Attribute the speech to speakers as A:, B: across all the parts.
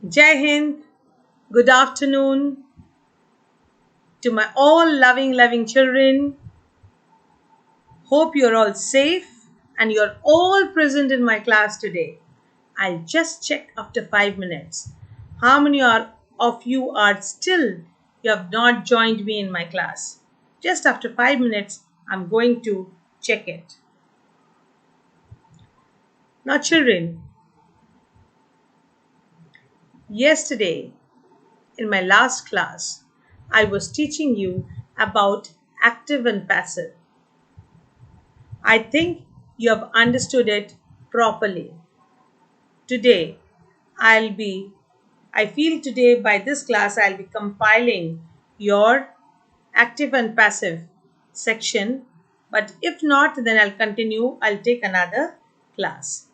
A: Jai Hind, good afternoon to my all loving children. Hope you're all safe and you're all present in my class today. I'll just check after 5 minutes. How many of you are still, you have not joined me in my class? Just after 5 minutes, I'm going to check it. Now, children, yesterday in my last class, I was teaching you about active and passive. I think you have understood it properly. Today, I feel today by this class, I'll be compiling your active and passive section. But if not, then I'll continue. I'll take another class.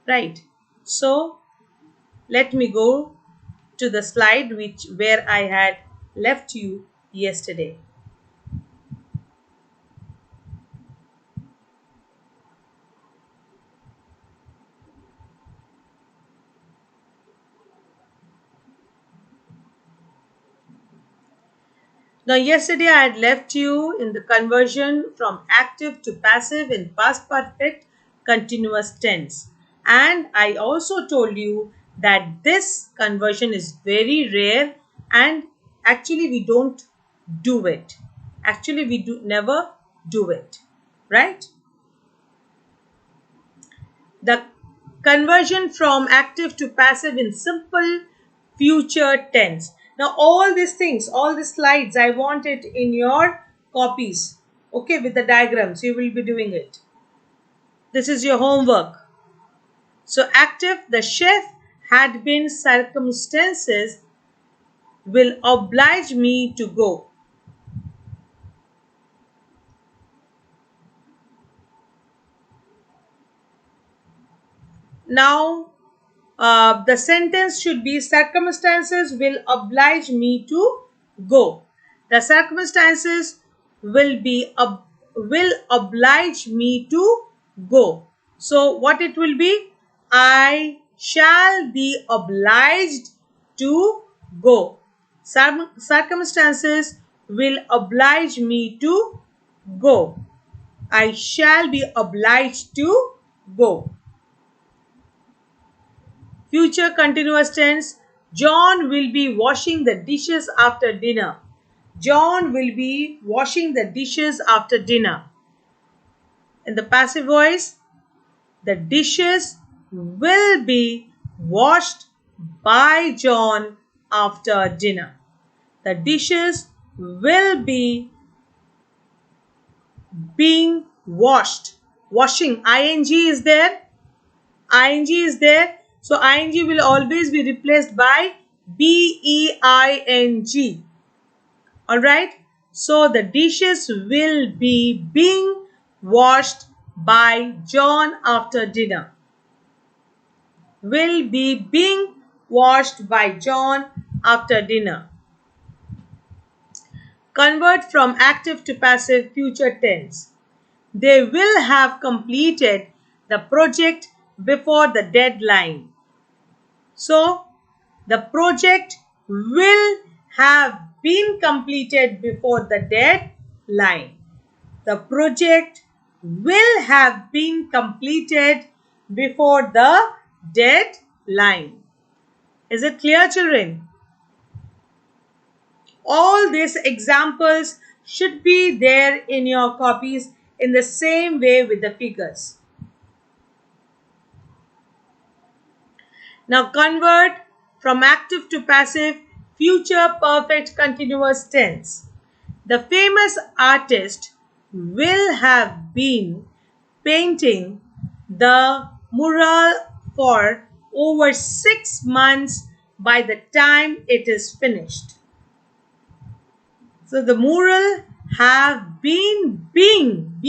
A: Right. So, let me go to the slide where I had left you yesterday. Now, yesterday I had left you in the conversion from active to passive in past perfect continuous tense. And I also told you that this conversion is very rare and actually we don't do it. Actually, we never do it. Right? The conversion from active to passive in simple future tense. Now all these things, all the slides, I want it in your copies. Okay, with the diagrams, you will be doing it. This is your homework. So active, the chef had been circumstances will oblige me to go. Now the sentence should be circumstances will oblige me to go. The circumstances will oblige me to go. So what it will be? I shall be obliged to go. Circumstances will oblige me to go. I shall be obliged to go. Future continuous tense. John will be washing the dishes after dinner. John will be washing the dishes after dinner. In the passive voice, the dishes will be washed by John after dinner. The dishes will be being washed. Washing, ing is there. Ing is there. So ing will always be replaced by being. Alright. So the dishes will be being washed by John after dinner. Will be being washed by John after dinner. Convert from active to passive future tense. They will have completed the project before the deadline. So, the project will have been completed before the deadline. The project will have been completed before the deadline. Is it clear, children? All these examples should be there in your copies in the same way with the figures. Now convert from active to passive future perfect continuous tense. The famous artist will have been painting the mural for over 6 months by the time it is finished. So the mural have been being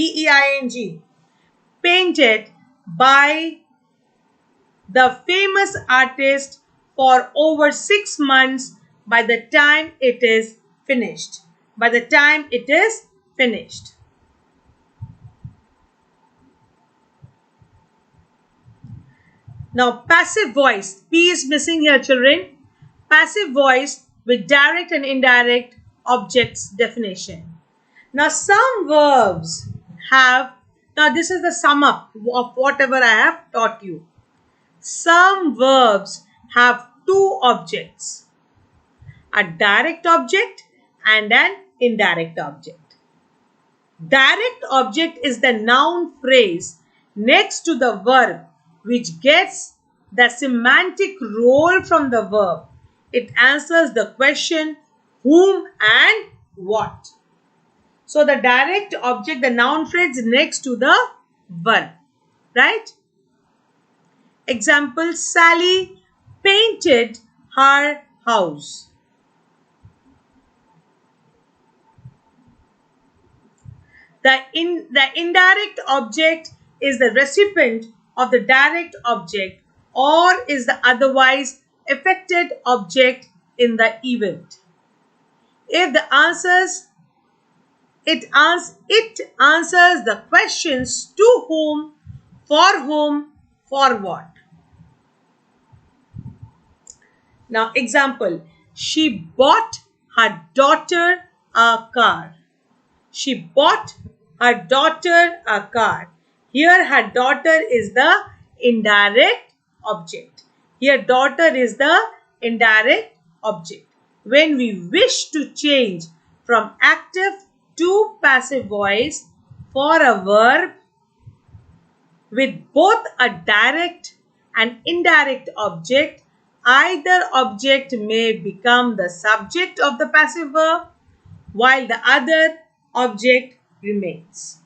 A: painted by the famous artist for over 6 months by the time it is finished. By the time it is finished. Now, passive voice. P is missing here, children. Passive voice with direct and indirect objects definition. Now, some verbs have, now this is the sum up of whatever I have taught you. Some verbs have two objects, a direct object and an indirect object. Direct object is the noun phrase next to the verb which gets the semantic role from the verb. It answers the question whom and what. So the direct object, the noun phrase next to the verb, right? Example, Sally painted her house. The indirect object is the recipient of the direct object or is the otherwise affected object in the event. If the answers, it answers the questions to whom, for what. Now, example, she bought her daughter a car. She bought her daughter a car. Here her daughter is the indirect object. Here daughter is the indirect object. When we wish to change from active to passive voice for a verb with both a direct and indirect object, either object may become the subject of the passive verb while the other object remains.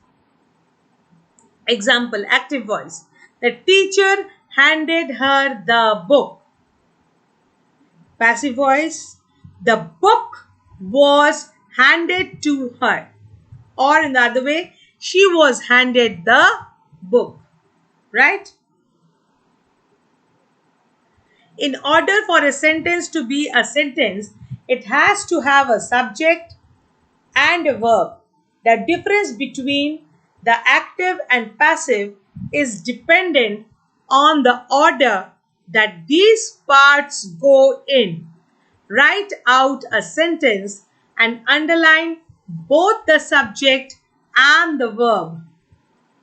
A: Example, active voice. The teacher handed her the book. Passive voice. The book was handed to her. Or in the other way, she was handed the book. Right? In order for a sentence to be a sentence, it has to have a subject and a verb. The difference between the active and passive is dependent on the order that these parts go in. Write out a sentence and underline both the subject and the verb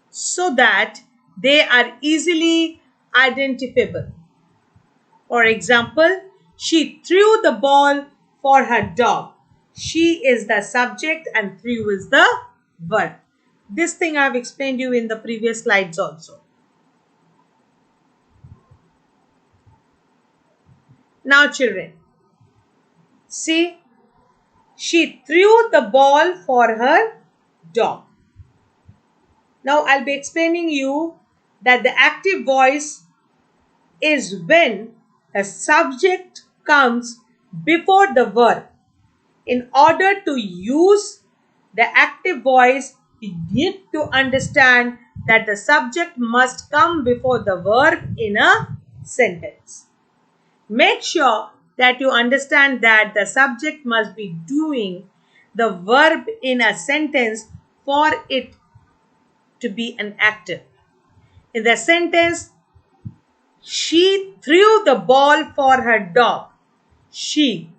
A: so that they are easily identifiable. For example, she threw the ball for her dog. She is the subject and threw is the verb. This thing I have explained you in the previous slides also. Now children, see, she threw the ball for her dog. Now I'll be explaining you that the active voice is when a subject comes before the verb. In order to use the active voice, you need to understand that the subject must come before the verb in a sentence. Make sure that you understand that the subject must be doing the verb in a sentence for it to be an active. In the sentence, she threw the ball for her dog. She.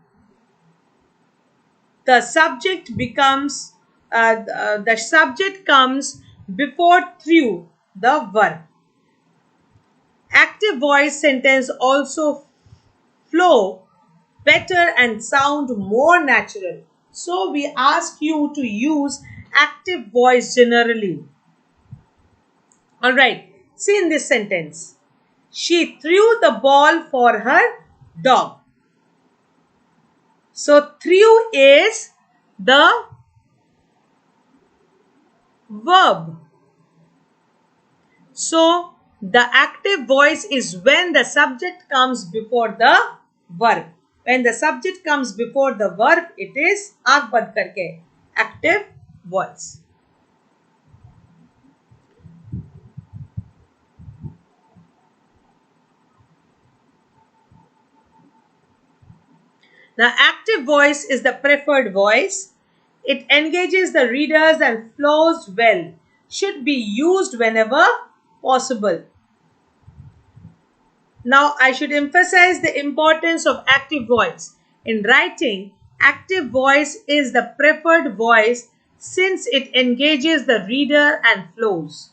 A: The subject becomes, the subject comes before threw, the verb. Active voice sentence also flow better and sound more natural. So we ask you to use active voice generally. Alright, see in this sentence. She threw the ball for her dog. So threw is the verb. So the active voice is when the subject comes before the verb. When the subject comes before the verb, it is aankh band karke, active voice. Now, active voice is the preferred voice. It engages the readers and flows well. Should be used whenever possible. Now, I should emphasize the importance of active voice. In writing, active voice is the preferred voice since it engages the reader and flows.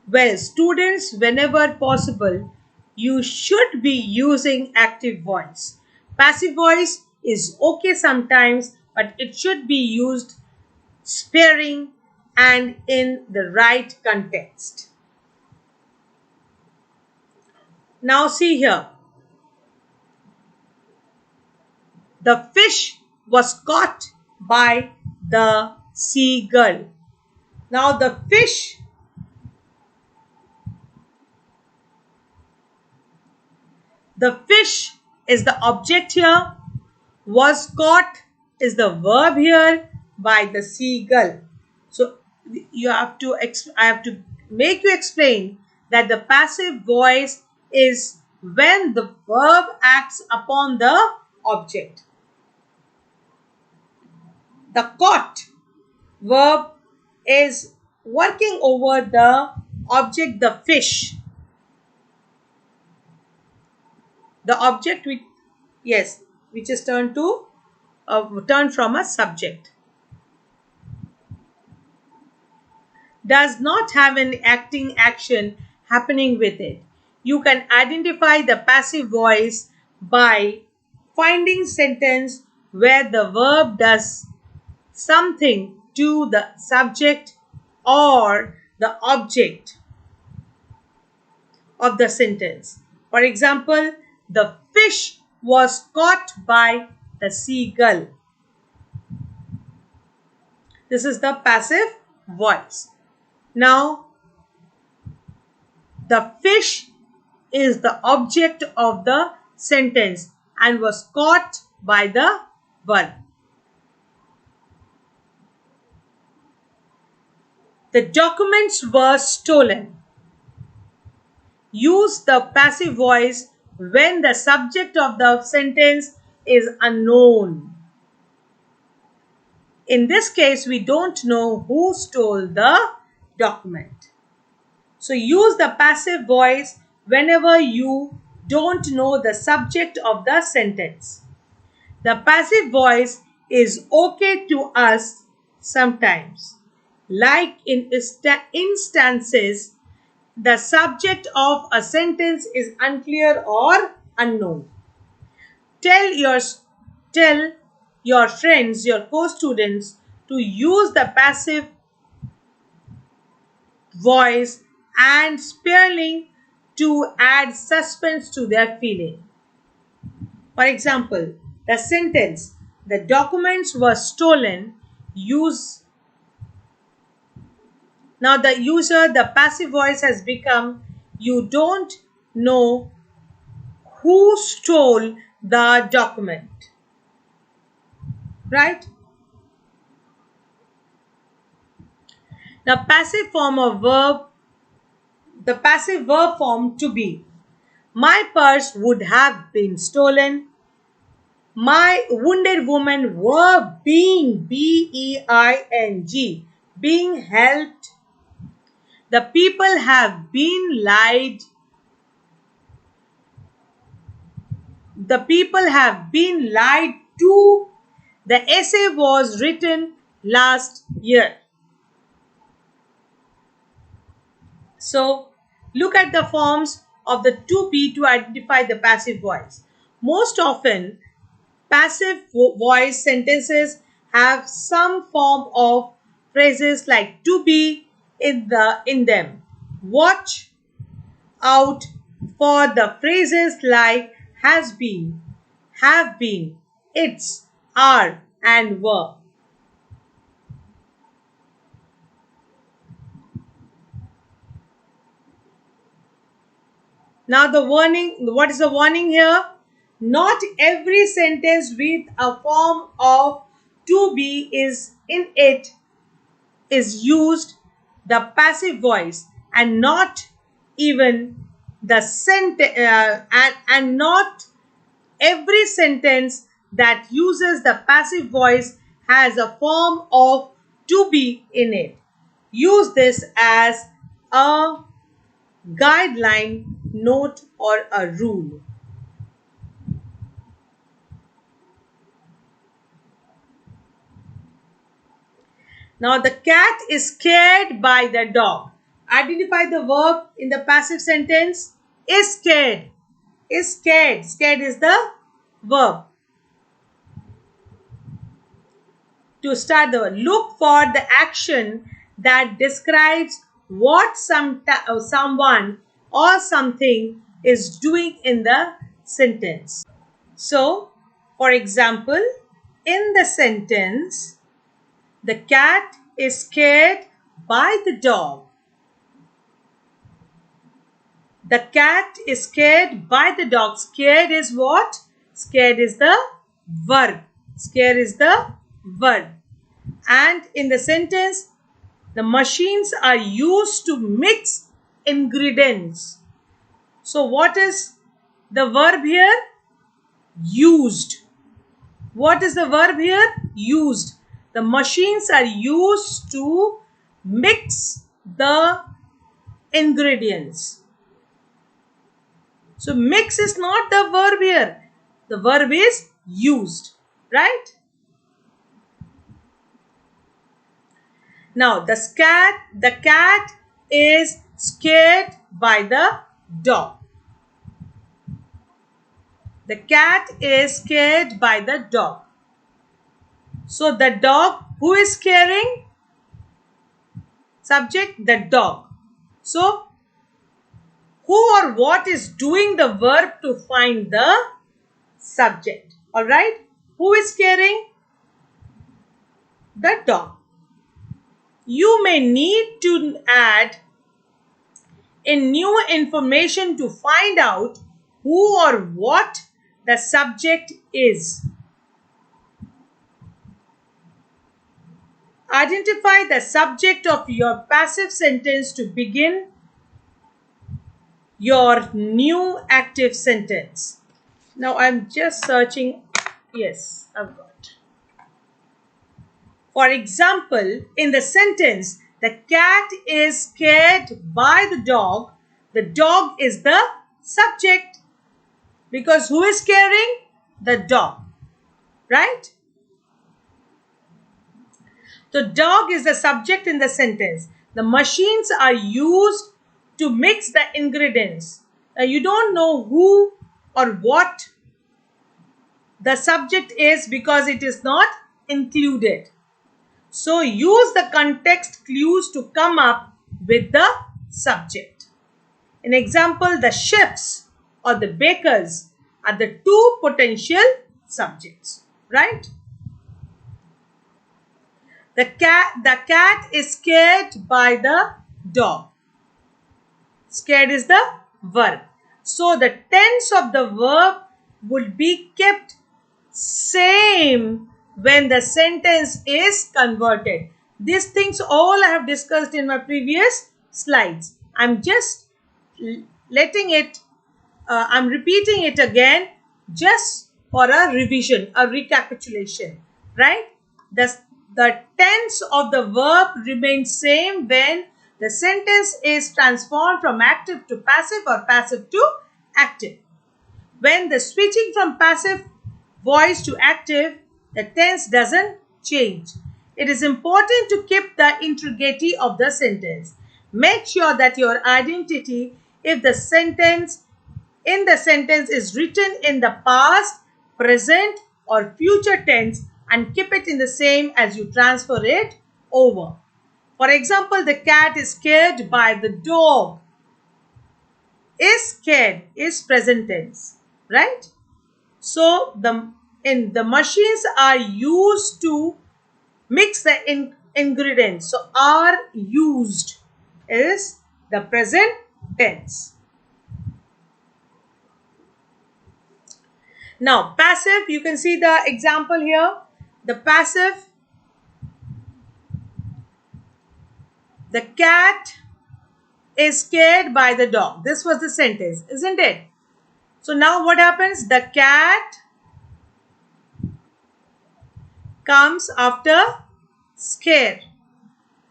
A: Well, students, whenever possible, you should be using active voice. Passive voice is okay sometimes, but it should be used sparing and in the right context. Now, see here. The fish was caught by the seagull. Now, the fish is the object here. Was caught is the verb here by the seagull. So I have to make you explain that the passive voice is when the verb acts upon the object. The caught verb is working over the object, the fish. The object which is turned from a subject, does not have an acting action happening with it. You can identify the passive voice by finding sentence where the verb does something to the subject or the object of the sentence. For example, the fish was caught by the seagull. This is the passive voice. Now, the fish is the object of the sentence and was caught by the verb. The documents were stolen. Use the passive voice when the subject of the sentence is unknown. In this case, we don't know who stole the document. So use the passive voice whenever you don't know the subject of the sentence. The passive voice is okay to us sometimes. Like in instances, the subject of a sentence is unclear or unknown. Tell your friends, your co-students, to use the passive voice and sparing to add suspense to their feeling. For example, the sentence, the documents were stolen, now the passive voice has become, you don't know who stole the document. Right? Now, the passive verb form to be. My purse would have been stolen. My wounded woman were being, B-E-I-N-G, being helped. The people have been lied. The people have been lied to. The essay was written last year. So, look at the forms of the to be to identify the passive voice. Most often, passive voice sentences have some form of phrases like to be in them. Watch out for the phrases like has been, have been, it's, are, and were. Now the warning, what is the warning here? Not every sentence with a form of to be is in it is used the passive voice, and not even the and not every sentence that uses the passive voice has a form of to be in it. Use this as a guideline note, or a rule. Now the cat is scared by the dog. Identify the verb in the passive sentence. Is scared. Is scared. Scared is the verb. To start the word, look for the action that describes what someone or something is doing in the sentence. So, for example, in the sentence, the cat is scared by the dog. The cat is scared by the dog. Scared is what? Scared is the verb. Scared is the verb. And in the sentence, the machines are used to mix ingredients. So what is the verb here? Used. What is the verb here? Used. The machines are used to mix the ingredients. So mix is not the verb here. The verb is used, right? Now the cat is scared by the dog. The cat is scared by the dog. So the dog, who is scaring? Subject, the dog. So who or what is doing the verb to find the subject? Alright? Who is scaring? The dog. You may need to add in new information to find out who or what the subject is. Identify the subject of your passive sentence to begin your new active sentence. Now I'm just searching. Yes, I've got. For example, in the sentence, the cat is scared by the dog. The dog is the subject. Because who is scaring? The dog. Right? The dog is the subject in the sentence. The machines are used to mix the ingredients. Now you don't know who or what the subject is because it is not included. So use the context clues to come up with the subject. In example, the chefs or the bakers are the two potential subjects, right? The cat is scared by the dog. Scared is the verb. So the tense of the verb would be kept same when the sentence is converted. These things all I have discussed in my previous slides. I'm just letting it, I'm repeating it again just for a revision, a recapitulation, right? The tense of the verb remains same when the sentence is transformed from active to passive or passive to active. When the switching from passive voice to active, the tense doesn't change. It is important to keep the integrity of the sentence. Make sure that your identity, if the sentence is written in the past, present, or future tense, and keep it in the same as you transfer it over. For example, the cat is scared by the dog. Is scared is present tense, right? So the machines are used to mix the ingredients. So are used is the present tense. Now passive, you can see the example here. The passive, the cat is scared by the dog. This was the sentence, isn't it? So now what happens? The cat comes after scare,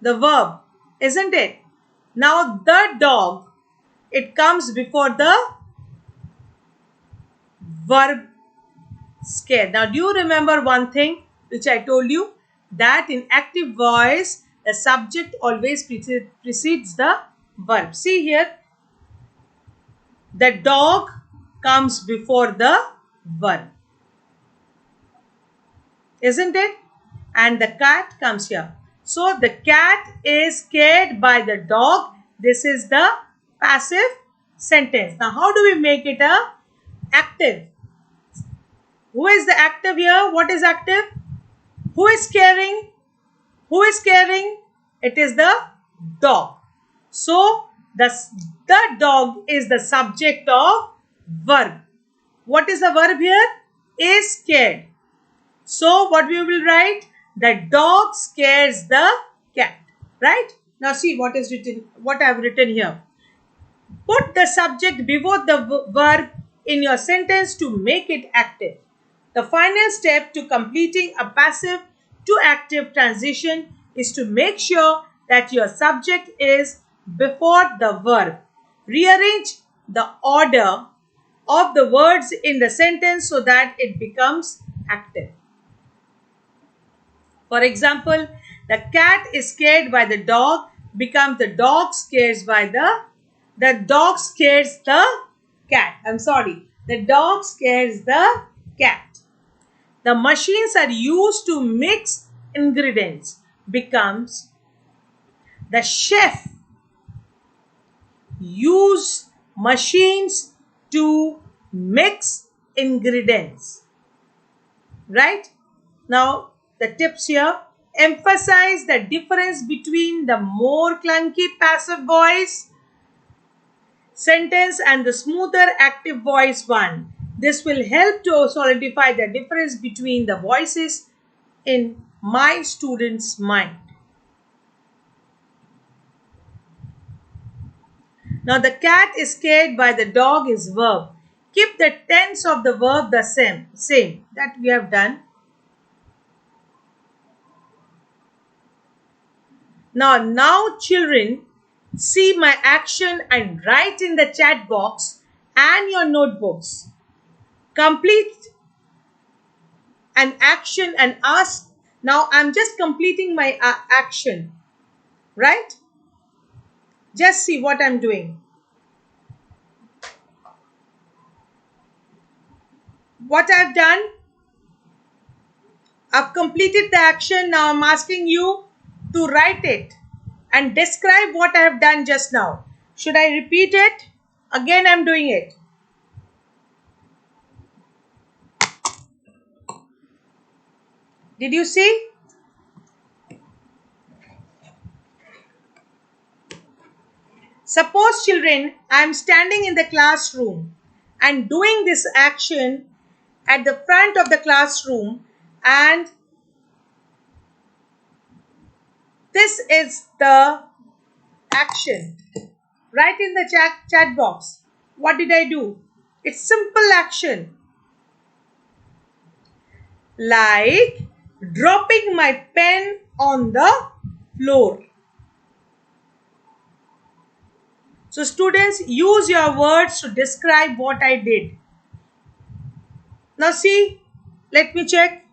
A: the verb, isn't it? Now the dog it comes before the verb scared. Now, do you remember one thing which I told you? That in active voice, the subject always precedes the verb. See here, the dog comes before the verb, isn't it? And the cat comes here. So the cat is scared by the dog. This is the passive sentence. Now, how do we make it a active? Who is the active here? What is active? Who is scaring? Who is scaring? It is the dog. So the dog is the subject of verb. What is the verb here? Is scared. So what we will write? The dog scares the cat. Right? Now see what is written. What I have written here. Put the subject before the verb in your sentence to make it active. The final step to completing a passive to active transition is to make sure that your subject is before the verb. Rearrange the order of the words in the sentence so that it becomes active. For example, the cat is scared by the dog becomes the dog scares by the dog scares the cat. The dog scares the cat. The machines are used to mix ingredients becomes the chef use machines to mix ingredients. Right? Now the tips here. Emphasize the difference between the more clunky passive voice sentence and the smoother active voice one. This will help to solidify the difference between the voices in my student's mind. Now the cat is scared by the dog is verb. Keep the tense of the verb the same. That we have done. Now children, see my action and write in the chat box and your notebooks. Complete an action and ask. Now I'm just completing my action, right? Just see what I'm doing. What I've done, I've completed the action. Now I'm asking you to write it and describe what I have done just now. Should I repeat it? Again, I'm doing it. Did you see? Suppose children, I am standing in the classroom and doing this action at the front of the classroom, and this is the action. Write in the chat box. What did I do? It's simple action. Like dropping my pen on the floor. So students, use your words to describe what I did. Now see, let me check.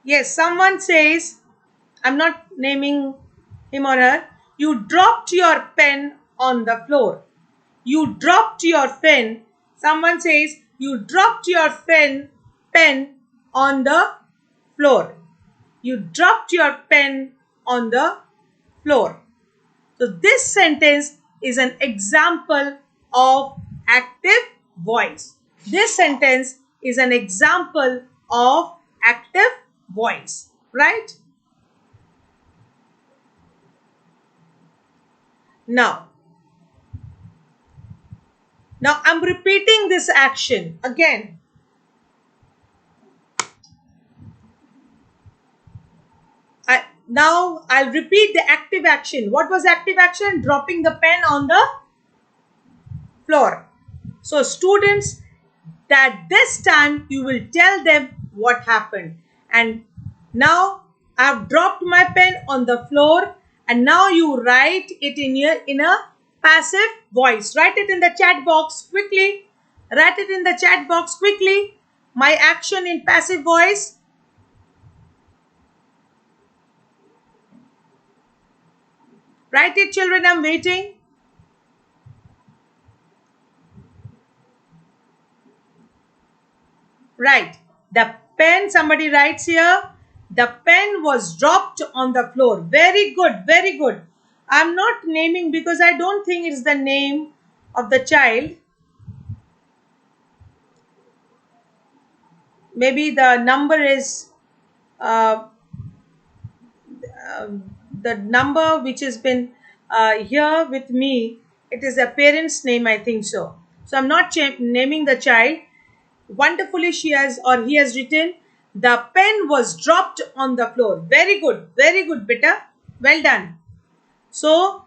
A: Yes, someone says, I'm not naming him or her, you dropped your pen on the floor. You dropped your pen. Someone says, you dropped your pen on the floor. You dropped your pen on the floor. So this sentence is an example of active voice. This sentence is an example of active voice, right? Now I'm repeating this action again. Now I'll repeat the active action. What was active action? Dropping the pen on the floor. So students, that this time you will tell them what happened. And now I've dropped my pen on the floor, and now you write it in a passive voice. Write it in the chat box quickly. Write it in the chat box quickly. My action in passive voice. Write it, children. I'm waiting. Right. The pen, somebody writes here, the pen was dropped on the floor. Very good, very good. I'm not naming because I don't think it's the name of the child. Maybe the number is uh, the number which has been here with me. It is a parent's name, I think so. So I'm not naming the child. Wonderfully, she has or he has written, the pen was dropped on the floor. Very good, beta. Well done. So,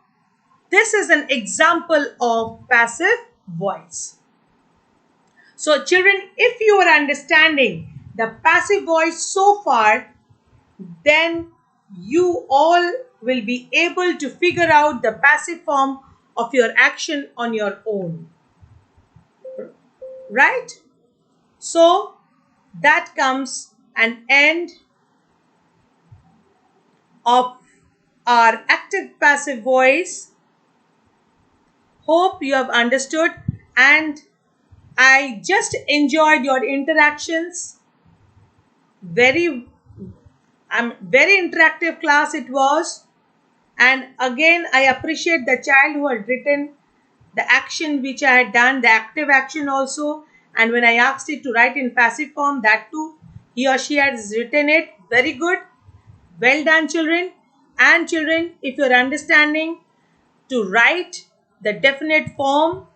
A: this is an example of passive voice. So, children, if you are understanding the passive voice so far, then you all will be able to figure out the passive form of your action on your own. Right? So, that comes an end of our active passive voice. Hope you have understood, and I just enjoyed your interactions. Very interactive class it was. And again, I appreciate the child who had written the action which I had done, the active action also. And when I asked it to write in passive form, that too, he or she has written it. Very good. Well done, children. And children, if you're understanding to write the definite form,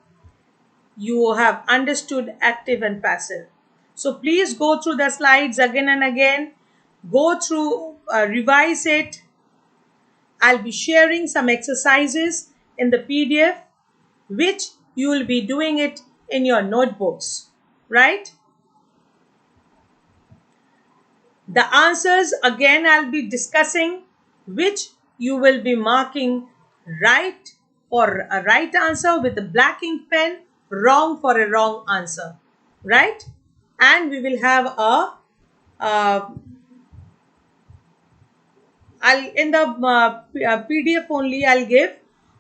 A: you have understood active and passive. So please go through the slides again and again. Go through, revise it. I'll be sharing some exercises in the PDF, which you will be doing it in your notebooks, right? The answers again I'll be discussing, which you will be marking right for a right answer with a black ink pen, wrong for a wrong answer, right? And we will have uh, I'll in the PDF only I'll give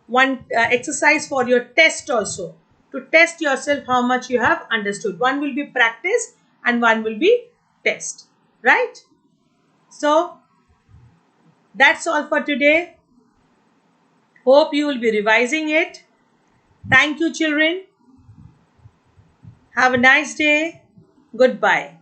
A: one exercise for your test also, to test yourself how much you have understood. One will be practice and one will be test, right? So that's all for today. Hope you will be revising it. Thank you, children. Have a nice day. Goodbye.